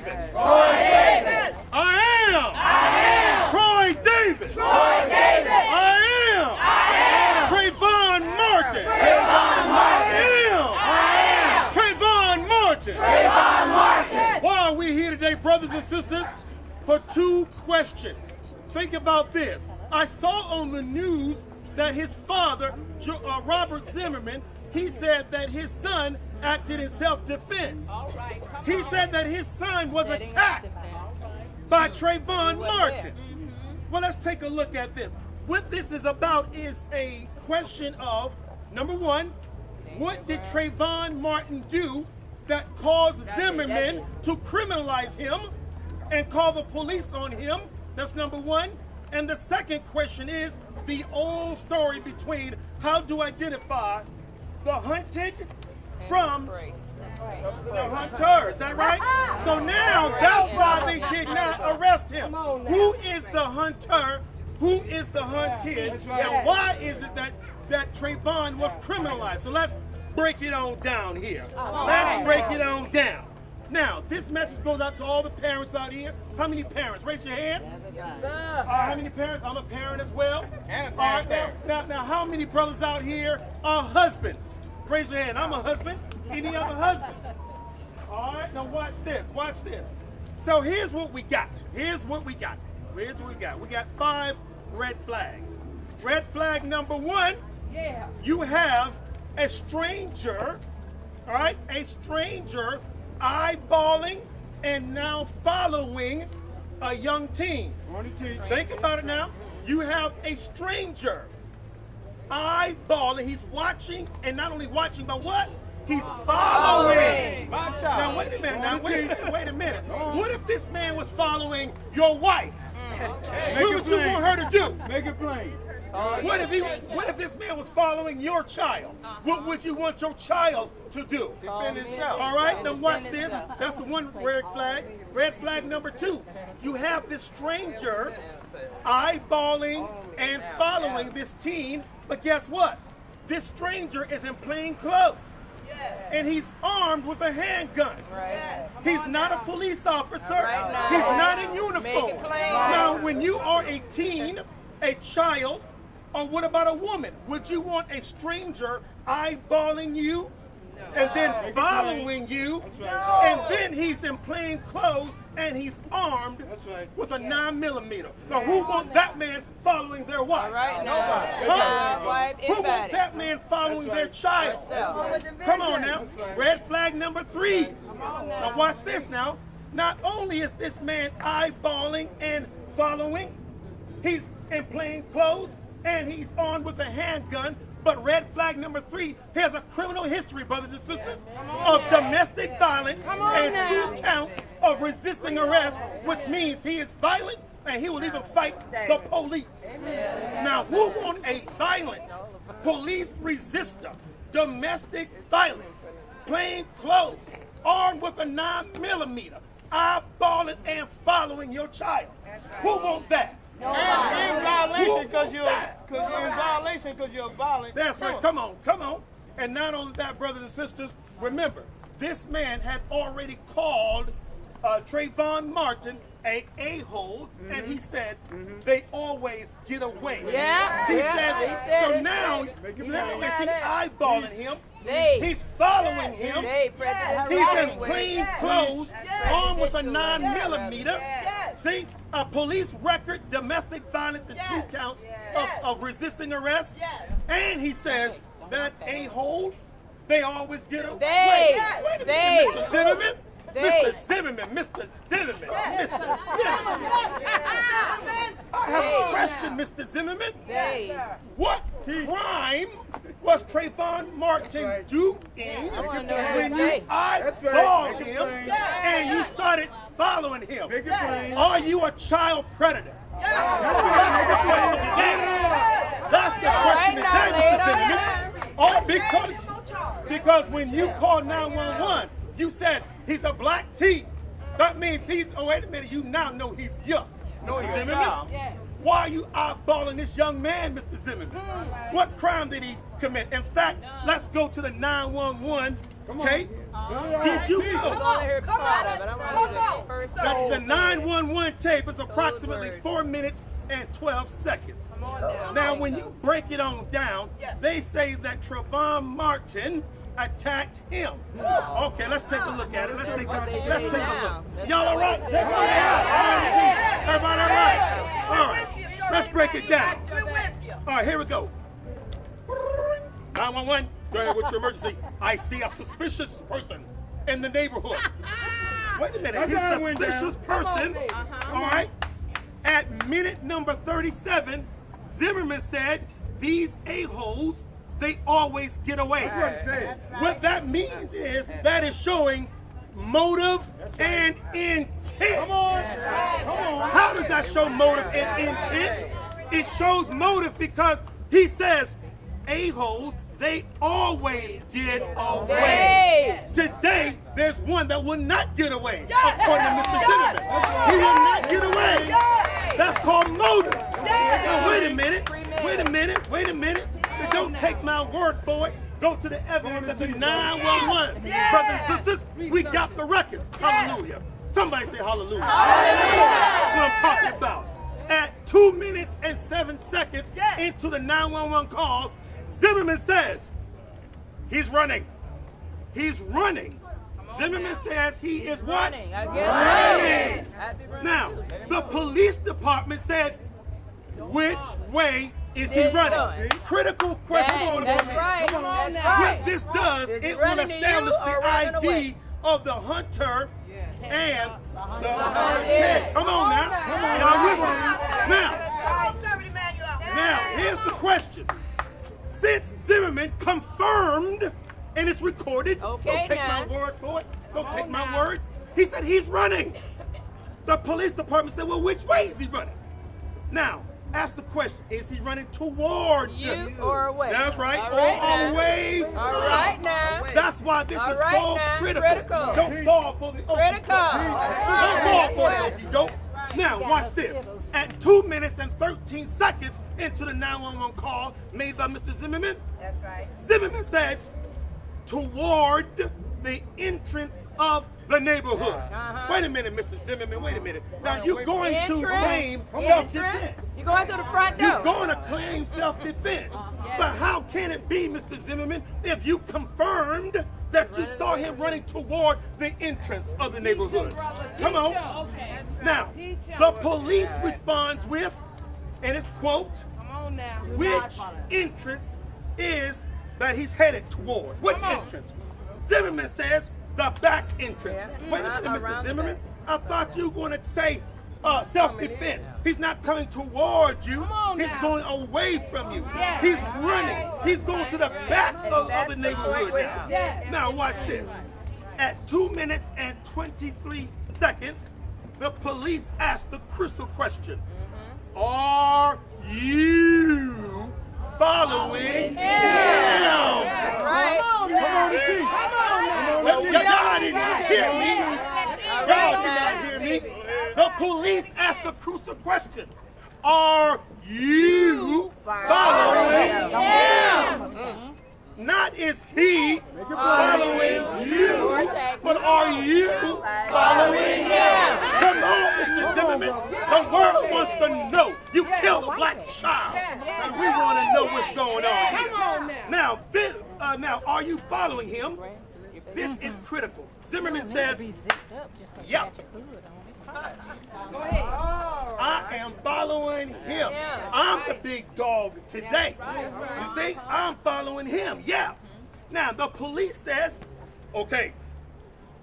Davis. Troy Davis. I am. Troy Davis. Troy Davis. I am. Trayvon Martin. Trayvon Martin. Why are we here today, brothers and sisters? For two questions. Think about this. I saw on the news that his father, Robert Zimmerman, he said that his son acted in self-defense. He said that his son was attacked by Trayvon Martin. Well, let's take a look at this. What this is about is a question of, number one, what did Trayvon Martin do that caused Zimmerman to criminalize him and call the police on him? That's number one. And the second question is the old story between how to identify the hunted from the hunter. Is that right? So now that's why they did not arrest him. Who is the hunter? Who is the hunted? And why is it that Trayvon was criminalized? So let's break it on down here. Let's break it on down. Now, this message goes out to all the parents out here. How many parents? Raise your hand. How many parents? I'm a parent as well. All right, now, how many brothers out here are husbands? Raise your hand. I'm a husband. Any other husband? All right, now watch this. Watch this. So here's what we got. Here's what we got. Here's what we got. We got 5 red flags. Red flag number 1, you have a stranger, all right, a stranger eyeballing and now following a young teen. Think about it now. You have a stranger eyeballing. He's watching, and not only watching, but what? He's following. Now wait a minute. Now wait a minute. What if this man was following your wife? What would you want her to do? Make it plain. What if this man was following your child? What would you want your child to do? Defend himself. All right, now watch this. That's the one red flag. Red flag number 2. You have this stranger eyeballing and following this teen, but guess what? This stranger is in plain clothes. And he's armed with a handgun. He's not a police officer. He's not in uniform. Now, when you are a teen, a child, or what about a woman? Would you want a stranger eyeballing you and then following you, and then he's in plain clothes and he's armed with a 9mm? Now, who wants that man following their wife? Who wants that man following their child? Come on now. Red flag number 3. Now watch this now. Not only is this man eyeballing and following, he's in plain clothes and he's armed with a handgun, but red flag number 3, he has a criminal history, brothers and sisters, of domestic violence and 2 counts of resisting arrest, which means he is violent and he will even fight the police. Now, who wants a violent police resistor, domestic violence, plain clothes, armed with a 9mm, eyeballing and following your child? Who wants that? You're in violation because you're violent. That's right. Come on. And not only that, brothers and sisters, remember, this man had already called Trayvon Martin a-hole, and he said they always get away. He said, so now is he eyeballing him. He's following him. He's in plain clothes, armed with a 9mm. See, a police record, domestic violence, and 2 counts of resisting arrest. And he says that a-hole, they always get away. Wait a minute, Mr. Zimmerman. Mr. Zimmerman. I have a question, Mr. Zimmerman. What crime was Trayvon Martin doing when you eyeballed him and you started following him? Are you a child predator? That's the question today, Mr. Zimmerman. Because when you called 911, you said he's a black teen. That means wait a minute, you now know he's young. Mr. Zimmerman, why are you eyeballing this young man, Mr. Zimmerman? What crime did he commit? In fact, let's go to the 911 tape, did you know that the 911 tape is approximately 4 minutes and 12 seconds? Now, when you break it on down, they say that Trayvon Martin attacked him. Okay, let's take a look at it. Let's take a look. Y'all all right? Everybody all right? All right. Let's break it down. All right, here we go. 911, go ahead with your emergency. I see a suspicious person in the neighborhood. Wait a minute, he's a suspicious person. All right. At minute number 37, Zimmerman said, these a-holes, they always get away. What that means is that is showing motive and intent. Come on. How does that show motive and intent? It shows motive because he says a-holes, they always get away. Today, there's one that will not get away, according to Mr. Zimmerman. He will not get away. That's called motive. Now, wait a minute. Don't take my word for it. Go to the evidence of the 911. Brothers and sisters, we got the record. Hallelujah. Somebody say hallelujah. That's what I'm talking about. At 2 minutes and 7 seconds into the 911 call, Zimmerman says he's running. He's running. Zimmerman says he is what? Running. Now, the police department said, which way is he running? Critical question. What this does, it will establish the ID of the hunter and the hunted. Come on now. Now, here's the question. Since Zimmerman confirmed, and it's recorded, don't take my word for it. Don't take my word. He said he's running. The police department said, well, which way is he running? Now, ask the question, is he running toward you or away? That's right, or away from. All right now. That's why this is so critical. Don't fall for the okey-doke. Don't fall for the okey-doke. Now, watch this. At 2 minutes and 13 seconds into the 911 call made by Mr. Zimmerman, that's right. Zimmerman said, toward the entrance of the neighborhood. Wait a minute, Mr. Zimmerman, wait a minute. Now, you're going to claim self-defense. You're going through the front door. You're going to claim self-defense. But how can it be, Mr. Zimmerman, if you confirmed that you saw him running toward the entrance of the neighborhood? Come on. Now, the police responds with, and it's quote, which entrance is that he's headed toward? Which entrance? Zimmerman says the back entrance. Wait a minute, Mr. Zimmerman. I thought you were going to say self-defense. He's not coming toward you. He's going away from you. He's running. He's going to the back of the neighborhood now. Now watch this. At 2 minutes and 23 seconds, the police asked the crucial question. Are you following him? Right. Y'all didn't hear me. Y'all did not hear me. The police asked the crucial question. Are you following him? Not is he following you, but are you following him? Come on, Mr. Zimmerman. The world wants to know. You killed a black child. And we want to know what's going on here. Now, now, are you following him? This is critical. Zimmerman says, yep. I am following him. I'm the big dog today. You see, I'm following him. Yeah. Now, the police says, okay,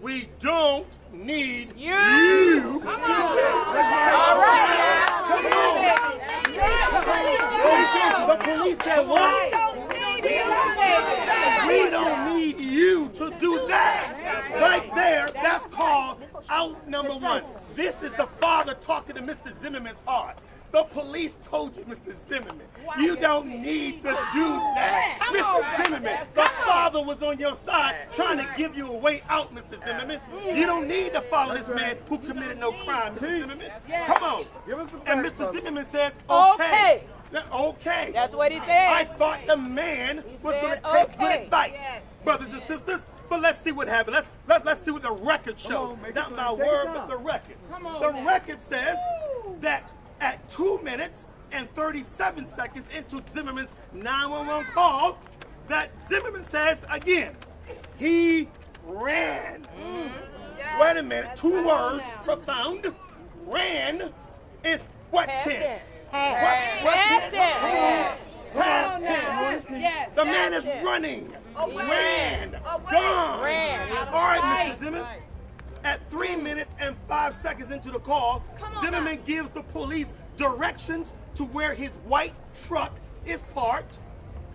we don't need you to do it. All right. Come on. The police said what? We don't need you to do that. Right there, that's called out number one. This is the father talking to Mr. Zimmerman's heart. The police told you, Mr. Zimmerman, you don't need to do that. Mr. Zimmerman, the father was on your side trying to give you a way out, Mr. Zimmerman. You don't need to follow this man who committed no crime, Mr. Zimmerman. Come on. And Mr. Zimmerman says, okay. Okay. That's what he said. I thought the man was going to take good advice, brothers and sisters. But let's see what happened. Let's see what the record shows. Not my word, but the record. The record says that at 2 minutes and 37 seconds into Zimmerman's 911 call, that Zimmerman says again, he ran. Wait a minute, 2 words, profound. Ran is what tense? Past tense. Past tense. The man is running. Ran. Gone. All right, Mr. Zimmerman. At 3 minutes and 5 seconds into the call, Zimmerman gives the police directions to where his white truck is parked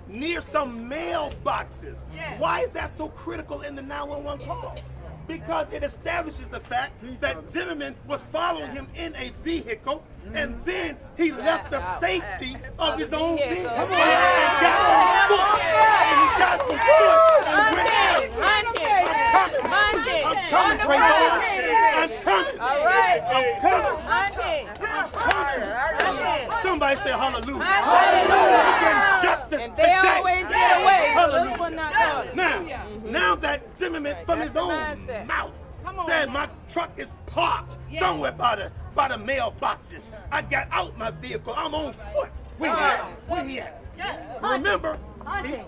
near some mailboxes. Why is that so critical in the 911 call? Because it establishes the fact that Zimmerman was following him in a vehicle, and then he left the safety of his own vehicle and got on foot. And he got on foot and went out. I'm coming, Trayvon. I'm coming. All right. I'm coming. Somebody say hallelujah. Hallelujah. Justice And today. they always get away. So Hallelujah. this one not going. Now that Zimmerman from his own mouth said my truck is parked somewhere by the mailboxes. I got out my vehicle. I'm on foot. Where he at? Remember,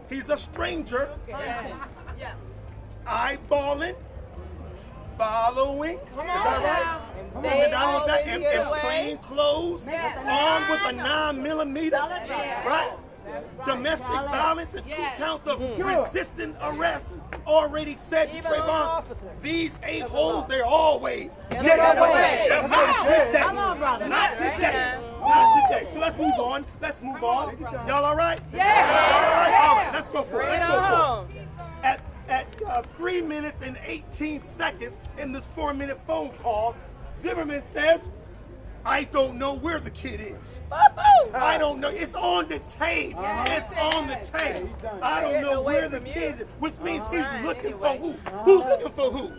he's a stranger. Eyeballing, following. Is that right? In plain clothes, armed with a 9mm, right? Domestic violence and 2 counts of resisting arrest. Already said to Trayvon, these a-holes, they're always get away. Not today. Not today. So let's move on. Y'all all right? Yeah. All right. Let's go for it. At 3 minutes and 18 seconds in this 4-minute phone call, Zimmerman says, I don't know where the kid is. I don't know. It's on the tape. It's on the tape. I don't know where the kid is, which means he's looking for who? Who's looking for who?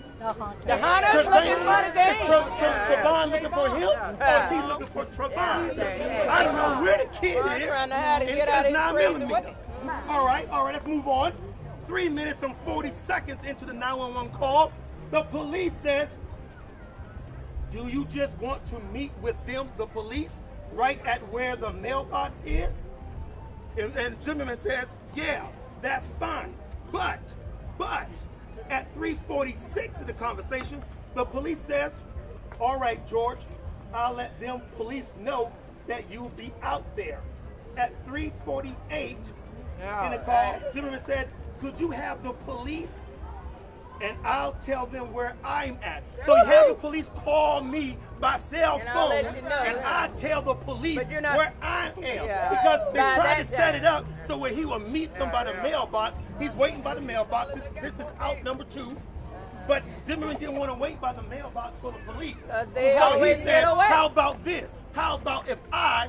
The hunter's looking for the game. Trayvon looking for him, or is he looking for Trayvon? I don't know where the kid is. Trying to how to get out of his crazy way. All right, let's move on. 3 minutes and 40 seconds into the 911 call, the police says, do you just want to meet with them, the police, right at where the mailbox is? And Zimmerman says, yeah, that's fine. But, at 3:46 in the conversation, the police says, all right, George, I'll let them police know that you'll be out there. At 3:48 in the call, Zimmerman said, could you have the police and I'll tell them where I'm at. So you have the police call me by cell phone, and I tell the police where I am. Because they tried to set it up so where he will meet them by the mailbox. He's waiting by the mailbox. This is out number 2. But Zimmerman didn't want to wait by the mailbox for the police. So he said, how about this? How about if I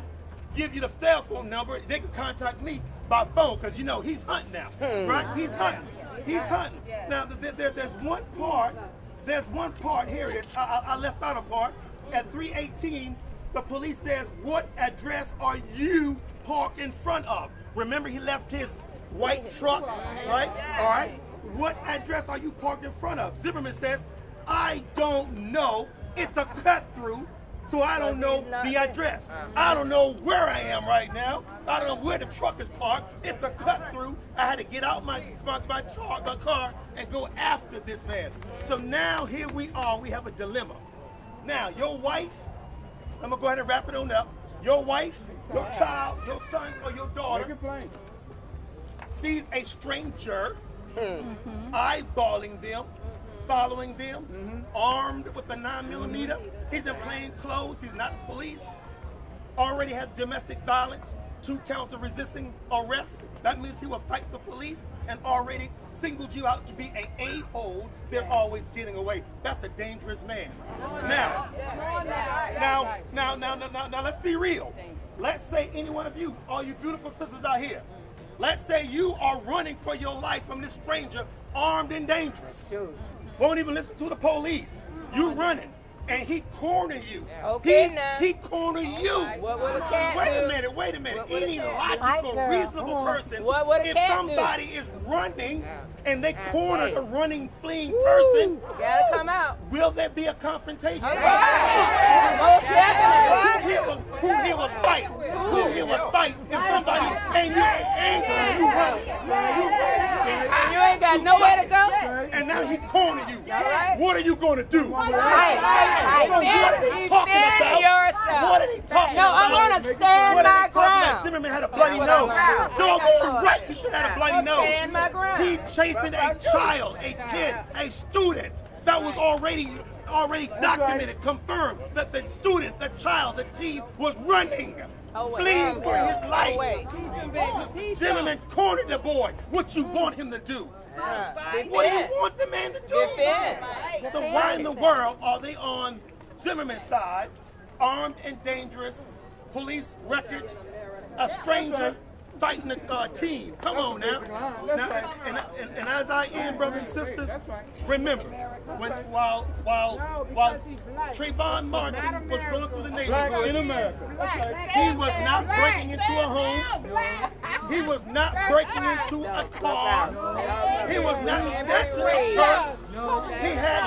give you the cell phone number, they can contact me by phone, because you know he's hunting now, right? He's hunting. He's hunting. Now, there's one part, here it is. I left out a part. At 3:18, the police says, what address are you parked in front of? Remember, he left his white truck, right? All right. What address are you parked in front of? Zimmerman says, I don't know. It's a cut through. So I don't know the address. I don't know where I am right now. I don't know where the truck is parked. It's a cut through. I had to get out my car and go after this man. So now here we are. We have a dilemma. Now your wife, I'm going to go ahead and wrap it on up. Your wife, your child, your son, or your daughter sees a stranger eyeballing them, following them, armed with a 9mm. He's in plain clothes. He's not police. Already has domestic violence, 2 counts of resisting arrest. That means he will fight the police, and already singled you out to be an a-hole. They're always getting away. That's a dangerous man. Now, let's be real. Let's say any one of you, all you beautiful sisters out here, let's say you are running for your life from this stranger, armed and dangerous. Won't even listen to the police. You running. and he corner you. Okay, now. He corner you. What would a cat Wait do? a minute, wait a minute. What would a Any cat do? logical, reasonable person, What would a if cat somebody is running and they corner the running, fleeing person, Gotta come out. will there be a confrontation? Most definitely. Who here will fight? Who here will fight if somebody and you and you run? You ain't got nowhere to go. And now he cornered you. right. What are you going to do? Right. What are they talking about? Yourself. What are they talking No, about? I'm gonna stand What are my they talking about? ground. Zimmerman had a bloody nose. Doggone right, he should have had a bloody nose. Stand my ground. He chasing a child, a kid, a student that was already documented, confirmed that the student, the child, the teen was running, fleeing for his life. Zimmerman cornered the boy. What you want him to do? What do you want the man to do? So why in the world are they on Zimmerman's side, armed and dangerous, police records, a stranger fighting a team? Come on now. And as I end, brothers and sisters, remember, while Trayvon Martin was going through the neighborhood in America, he was not breaking into a home. He was not breaking into a car. He was not snatching a purse.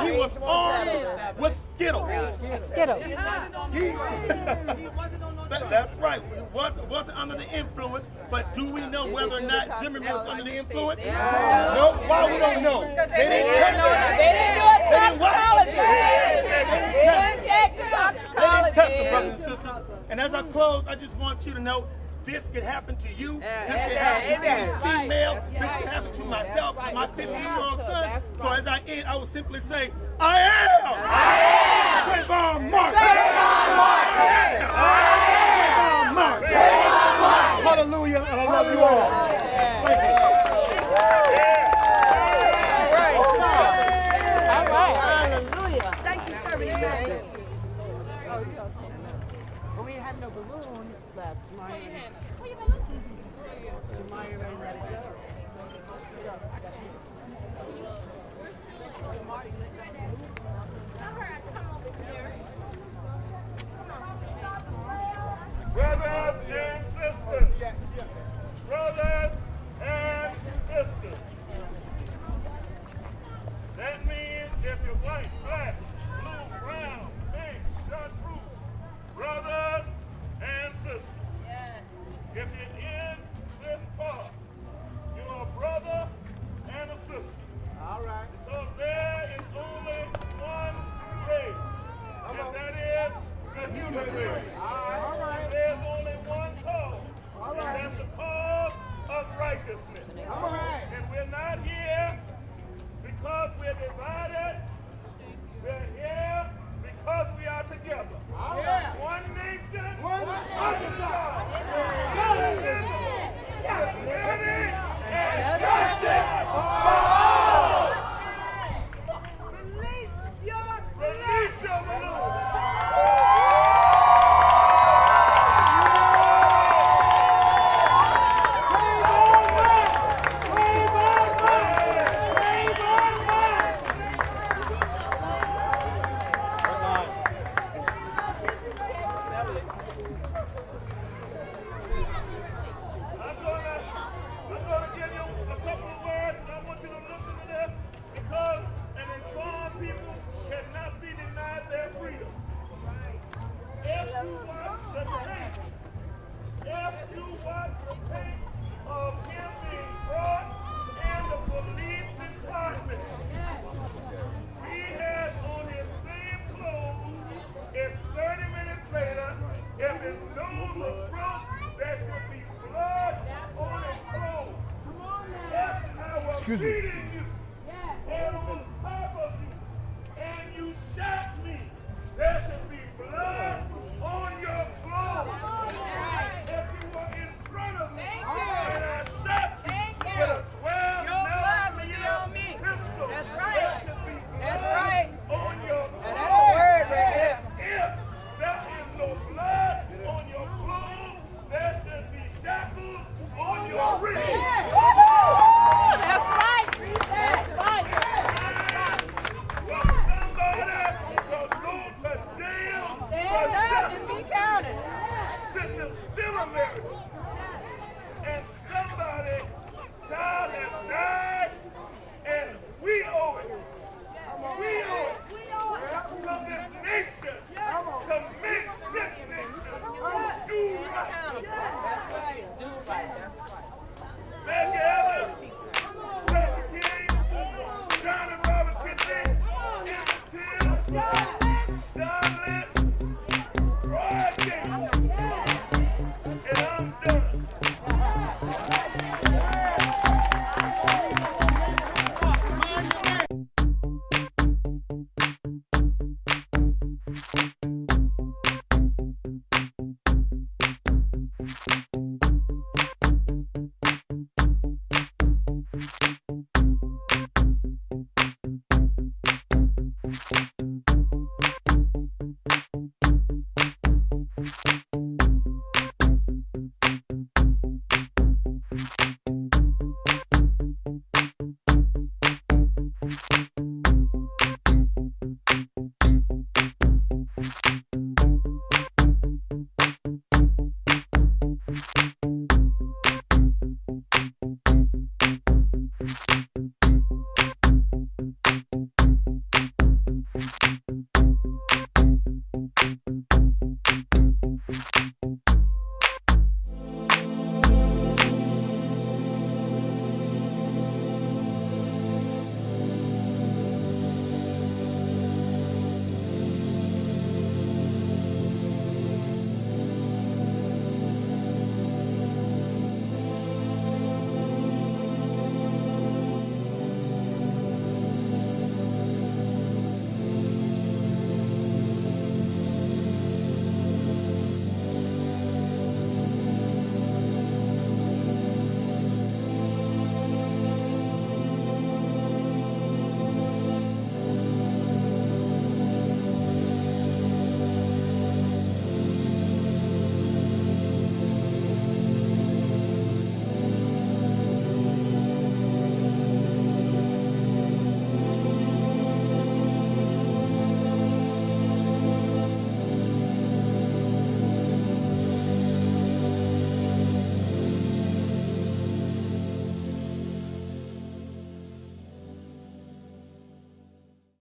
He was armed with Skittles. That's right. Wasn't under the influence, but do we know whether or not Zimmerman was under the influence? No. Why we don't know? They didn't test him. They didn't do a toxicology. They didn't test him, brothers and sisters. And as I close, I just want you to know this could happen to you. This could happen to any female. This could happen to myself, to my 15-year-old son. So as I end, I will simply say, I am Trayvon Martin. Hallelujah, and I love you all. Thank you. All right. Hallelujah. Thank you, sir. We ain't have no balloon left. Brothers and sisters. Brothers and sisters. That means if you're white, black, blue, brown, pink, dark fruit, brothers and sisters. If you're in this part, you're a brother and a sister. All right. Because there is only one race, and that is the human race. All right. There's only one cause, and that's the cause of righteousness. All right. And we're not here because we're divided. We're here because we are together. Yeah. One nation, One under God. Liberty and justice for all. Release your balloon. I'm gonna give you a couple of words, and I want you to listen to this, because an informed people cannot be denied their freedom. If you watch the tape of him being brought in the police department, he has on his same clothes. It's 30 minutes later. If his nose was broke, there should be blood on his clothes. If I was beating you and on top of you, and you shot me, there should be blood on your clothes. If you were in front of me and I shot you with a 12-millimeter pistol, That's there right. should be That's blood right. on your Now clothes. that's a word right there. If there is no blood on your clothes, there should be shackles on your wrists. That's right. Be counted. This is still America. And somebody child has died